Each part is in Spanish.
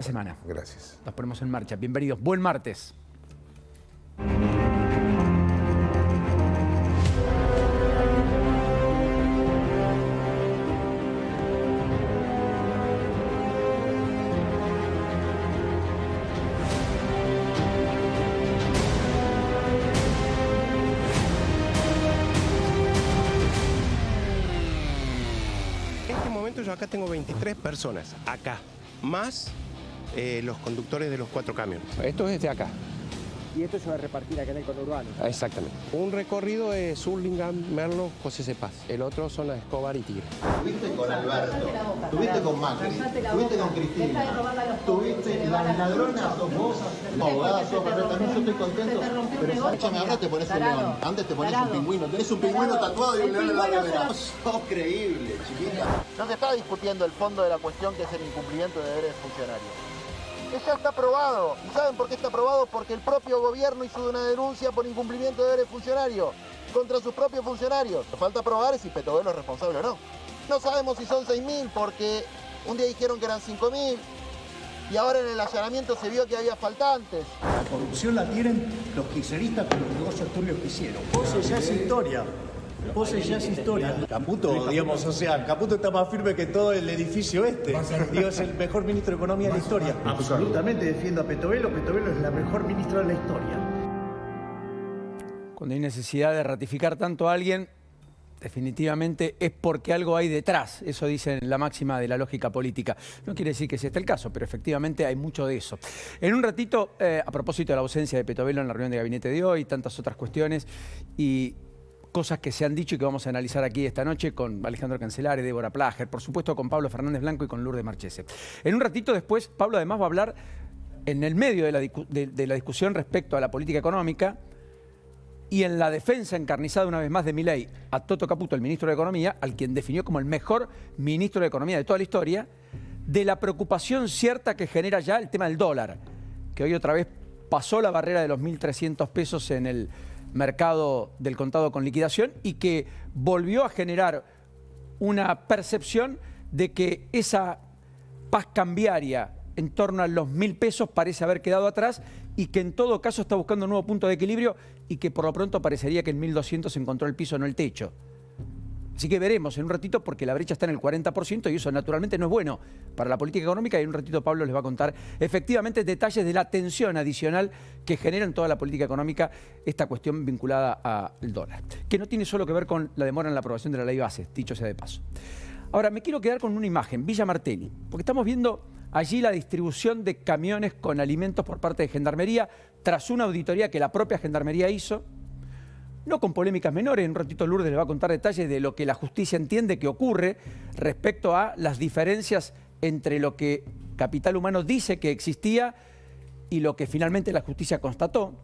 Semana. Gracias. Nos ponemos en marcha. Bienvenidos. Buen martes. En este momento yo acá tengo 23 personas, acá, más los conductores de los 4 camiones. Esto es de acá. Y esto se va a repartir acá en el conurbano. Exactamente. Un recorrido es Hurlingham, Merlo, José Cepaz. El otro son las Escobar y Tigre. Estuviste con Alberto, estuviste con Macri, estuviste con Cristina, estuviste las ladronas, sos vos, abogada, sos perfectamente, yo estoy contento, pero escúchame, ahora te pones un león, antes te pones un pingüino, tenés un pingüino tatuado y un león en la remera. Sos creíble, chiquita. No se está discutiendo el fondo de la cuestión, que es el incumplimiento de deberes funcionarios. Eso está aprobado. ¿Y saben por qué está aprobado? Porque el propio gobierno hizo una denuncia por incumplimiento de deberes funcionarios contra sus propios funcionarios. Lo que falta probar es si Petovelo es responsable o no. No sabemos si son 6.000 porque un día dijeron que eran 5.000 y ahora en el allanamiento se vio que había faltantes. La corrupción la tienen los kirchneristas con los negocios turbios que hicieron. Pose ya es historia. Pose ya es historia. Caputo, digamos, o sea, Caputo está más firme que todo el edificio este. Digo, es el mejor ministro de Economía de la historia. Absolutamente defiendo a Petovelo. Petovelo es la mejor ministra de la historia. Cuando hay necesidad de ratificar tanto a alguien, definitivamente es porque algo hay detrás. Eso dice la máxima de la lógica política. No quiere decir que ese esté el caso, pero efectivamente hay mucho de eso. En un ratito, a propósito de la ausencia de Petovelo en la reunión de gabinete de hoy, tantas otras cuestiones y cosas que se han dicho y que vamos a analizar aquí esta noche con Alejandro Cancelare, Débora Plager, por supuesto con Pablo Fernández Blanco y con Lourdes Marchese. En un ratito después, Pablo además va a hablar en el medio de la discusión respecto a la política económica y en la defensa encarnizada una vez más de Milei a Toto Caputo, el ministro de Economía, al quien definió como el mejor ministro de Economía de toda la historia, de la preocupación cierta que genera ya el tema del dólar, que hoy otra vez pasó la barrera de los 1.300 pesos en el mercado del contado con liquidación y que volvió a generar una percepción de que esa paz cambiaria en torno a los 1.000 pesos parece haber quedado atrás y que en todo caso está buscando un nuevo punto de equilibrio y que por lo pronto parecería que en 1.200 encontró el piso, no el techo. Así que veremos en un ratito porque la brecha está en el 40% y eso naturalmente no es bueno para la política económica y en un ratito Pablo les va a contar efectivamente detalles de la tensión adicional que genera en toda la política económica esta cuestión vinculada al dólar. Que no tiene solo que ver con la demora en la aprobación de la ley base, dicho sea de paso. Ahora, me quiero quedar con una imagen, Villa Martelli, porque estamos viendo allí la distribución de camiones con alimentos por parte de Gendarmería tras una auditoría que la propia Gendarmería hizo. No con polémicas menores, en un ratito Lourdes les va a contar detalles de lo que la justicia entiende que ocurre respecto a las diferencias entre lo que Capital Humano dice que existía y lo que finalmente la justicia constató.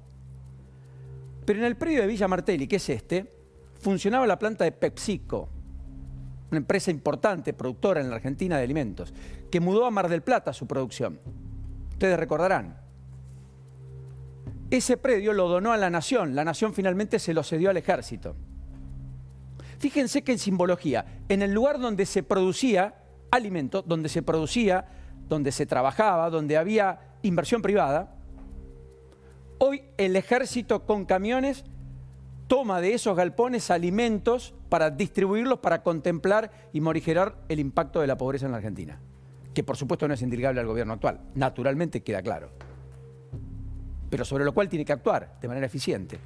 Pero en el predio de Villa Martelli, que es este, funcionaba la planta de PepsiCo, una empresa importante, productora en la Argentina de alimentos, que mudó a Mar del Plata su producción. Ustedes recordarán. Ese predio lo donó a la Nación finalmente se lo cedió al Ejército. Fíjense que en simbología, en el lugar donde se producía alimento, donde se producía, donde se trabajaba, donde había inversión privada, hoy el Ejército con camiones toma de esos galpones alimentos para distribuirlos, para contemplar y morigerar el impacto de la pobreza en la Argentina, que por supuesto no es indilgable al gobierno actual, naturalmente queda claro, pero sobre lo cual tiene que actuar de manera eficiente,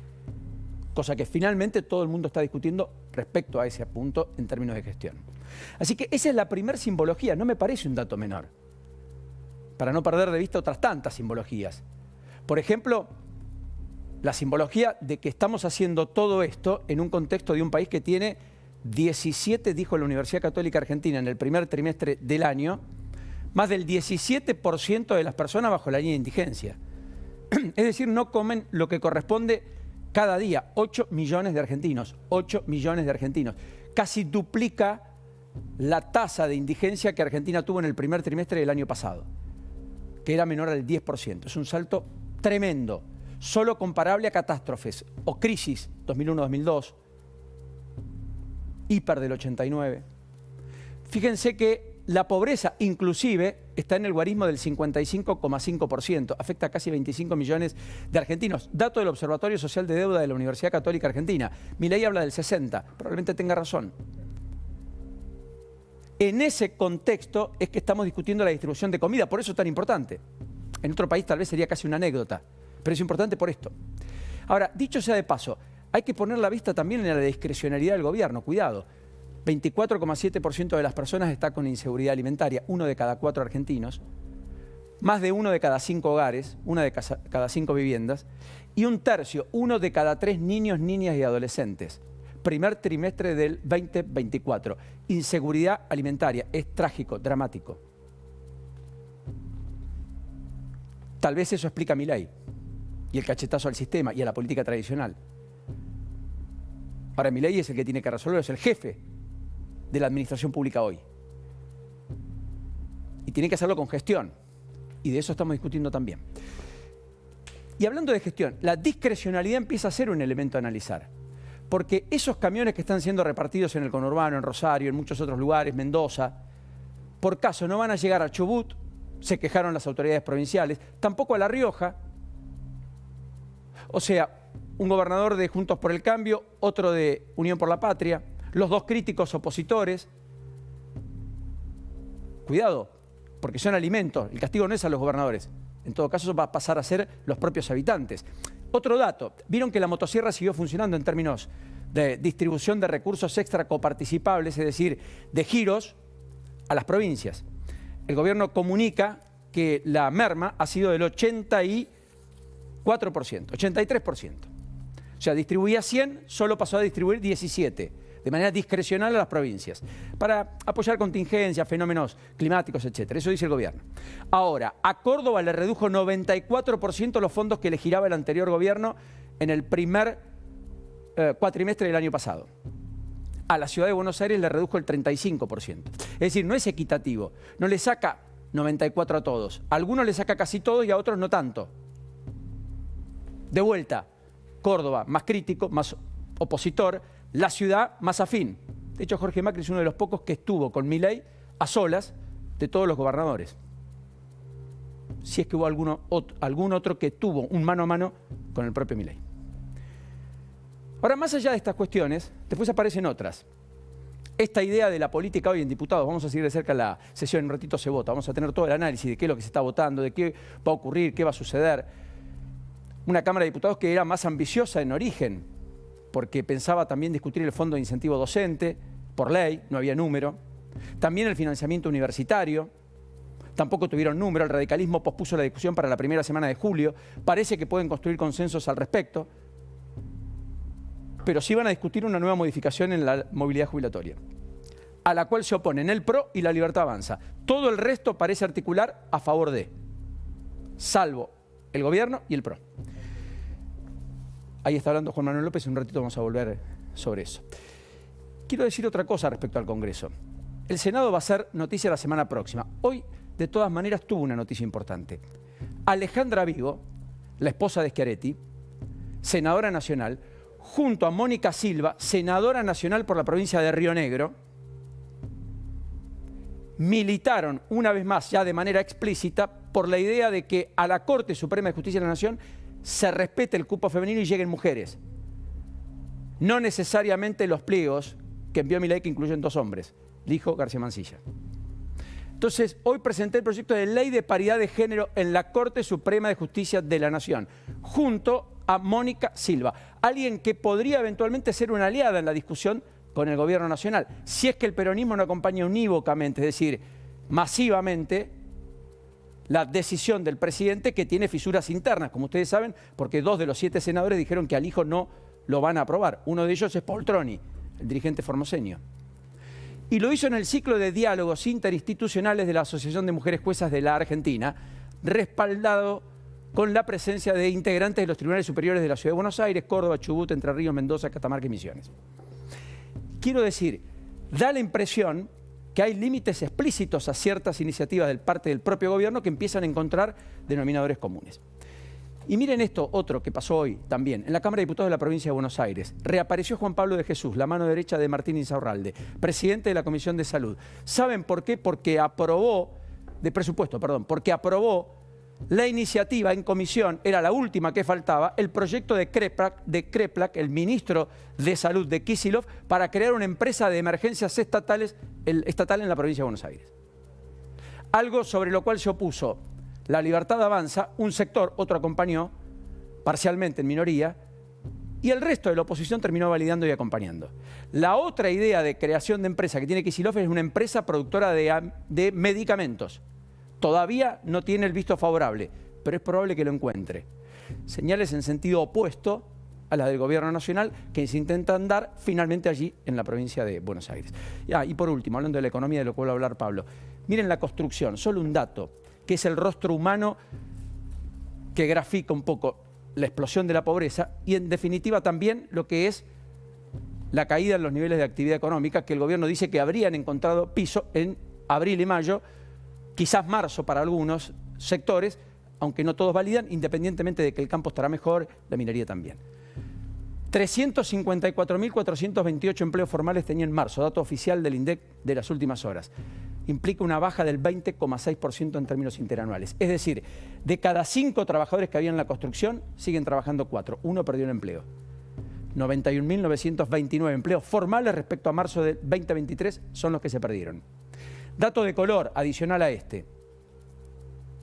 cosa que finalmente todo el mundo está discutiendo respecto a ese punto en términos de gestión. Así que esa es la primera simbología, no me parece un dato menor, para no perder de vista otras tantas simbologías. Por ejemplo, la simbología de que estamos haciendo todo esto en un contexto de un país que tiene 17, dijo la Universidad Católica Argentina en el primer trimestre del año, más del 17% de las personas bajo la línea de indigencia. Es decir, no comen lo que corresponde cada día. 8 millones de argentinos, 8 millones de argentinos. Casi duplica la tasa de indigencia que Argentina tuvo en el primer trimestre del año pasado, que era menor al 10%. Es un salto tremendo, solo comparable a catástrofes o crisis 2001-2002, hiper del 89. Fíjense que La pobreza, inclusive, está en el guarismo del 55,5%. Afecta a casi 25 millones de argentinos. Dato del Observatorio Social de Deuda de la Universidad Católica Argentina. Milei habla del 60%. Probablemente tenga razón. En ese contexto es que estamos discutiendo la distribución de comida. Por eso es tan importante. En otro país tal vez sería casi una anécdota. Pero es importante por esto. Ahora, dicho sea de paso, hay que poner la vista también en la discrecionalidad del gobierno. Cuidado. 24,7% de las personas está con inseguridad alimentaria, 1 de cada 4 argentinos, más de 1 de cada 5 hogares, 1 de cada 5 viviendas, y 1/3, 1 de cada 3 niños, niñas y adolescentes. Primer trimestre del 2024. Inseguridad alimentaria. Es trágico, dramático. Tal vez eso explica Milei y el cachetazo al sistema y a la política tradicional. Ahora Milei es el que tiene que resolverlo, es el jefe de la administración pública hoy. Y tiene que hacerlo con gestión. Y de eso estamos discutiendo también. Y hablando de gestión, la discrecionalidad empieza a ser un elemento a analizar. Porque esos camiones que están siendo repartidos en el conurbano, en Rosario, en muchos otros lugares, Mendoza, por caso no van a llegar a Chubut, se quejaron las autoridades provinciales, tampoco a La Rioja. O sea, un gobernador de Juntos por el Cambio, otro de Unión por la Patria, los dos críticos opositores. Cuidado, porque son alimentos. El castigo no es a los gobernadores. En todo caso, eso va a pasar a ser los propios habitantes. Otro dato. Vieron que la motosierra siguió funcionando en términos de distribución de recursos extra coparticipables, es decir, de giros a las provincias. El gobierno comunica que la merma ha sido del 84%, 83%. O sea, distribuía 100, solo pasó a distribuir 17, de manera discrecional a las provincias, para apoyar contingencias, fenómenos climáticos, etc. Eso dice el gobierno. Ahora, a Córdoba le redujo 94% los fondos que le giraba el anterior gobierno en el primer cuatrimestre del año pasado. A la ciudad de Buenos Aires le redujo el 35%. Es decir, no es equitativo. No le saca 94 a todos. A algunos le saca casi todos y a otros no tanto. De vuelta, Córdoba más crítico, más opositor, la ciudad más afín. De hecho, Jorge Macri es uno de los pocos que estuvo con Milei a solas de todos los gobernadores. Si es que hubo algún otro que tuvo un mano a mano con el propio Milei. Ahora, más allá de estas cuestiones, después aparecen otras. Esta idea de la política hoy en diputados, vamos a seguir de cerca la sesión, en un ratito se vota, vamos a tener todo el análisis de qué es lo que se está votando, de qué va a ocurrir, qué va a suceder. Una Cámara de Diputados que era más ambiciosa en origen, porque pensaba también discutir el fondo de incentivo docente, por ley, no había número. También el financiamiento universitario, tampoco tuvieron número, el radicalismo pospuso la discusión para la primera semana de julio, parece que pueden construir consensos al respecto, pero sí van a discutir una nueva modificación en la movilidad jubilatoria, a la cual se oponen el PRO y la Libertad Avanza. Todo el resto parece articular a favor de, salvo el gobierno y el PRO. Ahí está hablando Juan Manuel López, en un ratito vamos a volver sobre eso. Quiero decir otra cosa respecto al Congreso. El Senado va a ser noticia la semana próxima. Hoy, de todas maneras, tuvo una noticia importante. Alejandra Vigo, la esposa de Schiaretti, senadora nacional, junto a Mónica Silva, senadora nacional por la provincia de Río Negro, militaron una vez más, ya de manera explícita, por la idea de que a la Corte Suprema de Justicia de la Nación se respete el cupo femenino y lleguen mujeres. No necesariamente los pliegos que envió Milei, que incluyen 2 hombres, dijo García Mansilla. Entonces, hoy presenté el proyecto de ley de paridad de género en la Corte Suprema de Justicia de la Nación, junto a Mónica Silva, alguien que podría eventualmente ser una aliada en la discusión con el gobierno nacional, si es que el peronismo no acompaña unívocamente, es decir, masivamente, la decisión del presidente, que tiene fisuras internas, como ustedes saben, porque 2 de los 7 senadores dijeron que al hijo no lo van a aprobar. Uno de ellos es Poltroni, el dirigente formoseño. Y lo hizo en el ciclo de diálogos interinstitucionales de la Asociación de Mujeres Juezas de la Argentina, respaldado con la presencia de integrantes de los tribunales superiores de la Ciudad de Buenos Aires, Córdoba, Chubut, Entre Ríos, Mendoza, Catamarca y Misiones. Quiero decir, da la impresión que hay límites explícitos a ciertas iniciativas de parte del propio gobierno que empiezan a encontrar denominadores comunes. Y miren esto, otro que pasó hoy también, en la Cámara de Diputados de la Provincia de Buenos Aires. Reapareció Juan Pablo de Jesús, la mano derecha de Martín Insaurralde, presidente de la Comisión de Salud. ¿Saben por qué? Porque aprobó la iniciativa en comisión, era la última que faltaba, el proyecto de Kreplak, el ministro de Salud de Kicillof, para crear una empresa de emergencias estatal en la provincia de Buenos Aires. Algo sobre lo cual se opuso La Libertad Avanza, un sector, otro acompañó, parcialmente en minoría, y el resto de la oposición terminó validando y acompañando. La otra idea de creación de empresa que tiene Kicillof es una empresa productora de medicamentos. Todavía no tiene el visto favorable, pero es probable que lo encuentre. Señales en sentido opuesto a las del Gobierno Nacional que se intentan dar finalmente allí en la provincia de Buenos Aires. Y por último, hablando de la economía, de lo que va a hablar Pablo, miren la construcción, solo un dato, que es el rostro humano que grafica un poco la explosión de la pobreza y en definitiva también lo que es la caída en los niveles de actividad económica, que el gobierno dice que habrían encontrado piso en abril y mayo, quizás marzo para algunos sectores, aunque no todos validan, independientemente de que el campo estará mejor, la minería también. 354.428 empleos formales tenía en marzo, dato oficial del INDEC de las últimas horas. Implica una baja del 20,6% en términos interanuales. Es decir, de cada 5 trabajadores que había en la construcción, siguen trabajando 4. Uno perdió el empleo. 91.929 empleos formales respecto a marzo del 2023 son los que se perdieron. Dato de color adicional a este.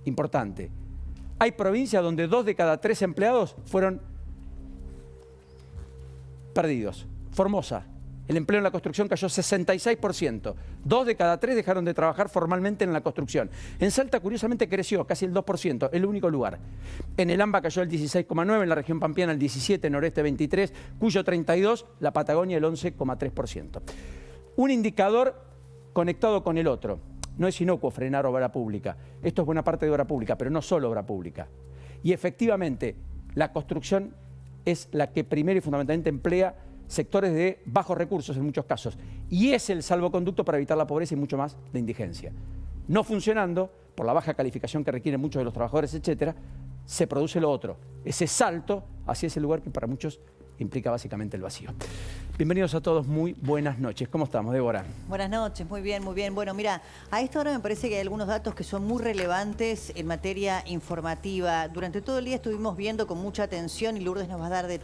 Importante. Hay provincias donde 2 de cada 3 empleados fueron perdidos. Formosa. El empleo en la construcción cayó 66%. 2 de cada 3 dejaron de trabajar formalmente en la construcción. En Salta, curiosamente, creció casi el 2%, el único lugar. En el AMBA cayó el 16,9%, en la región pampeana el 17%, noreste 23%, Cuyo 32%, la Patagonia el 11,3%. Un indicador conectado con el otro. No es inocuo frenar obra pública. Esto es buena parte de obra pública, pero no solo obra pública. Y efectivamente, la construcción es la que primero y fundamentalmente emplea sectores de bajos recursos en muchos casos. Y es el salvoconducto para evitar la pobreza y mucho más de indigencia. No funcionando, por la baja calificación que requieren muchos de los trabajadores, etcétera, se produce lo otro. Ese salto hacia ese lugar que para muchos implica básicamente el vacío. Bienvenidos a todos, muy buenas noches. ¿Cómo estamos, Débora? Buenas noches, muy bien, muy bien. Bueno, mira, a esta hora me parece que hay algunos datos que son muy relevantes en materia informativa. Durante todo el día estuvimos viendo con mucha atención y Lourdes nos va a dar detalles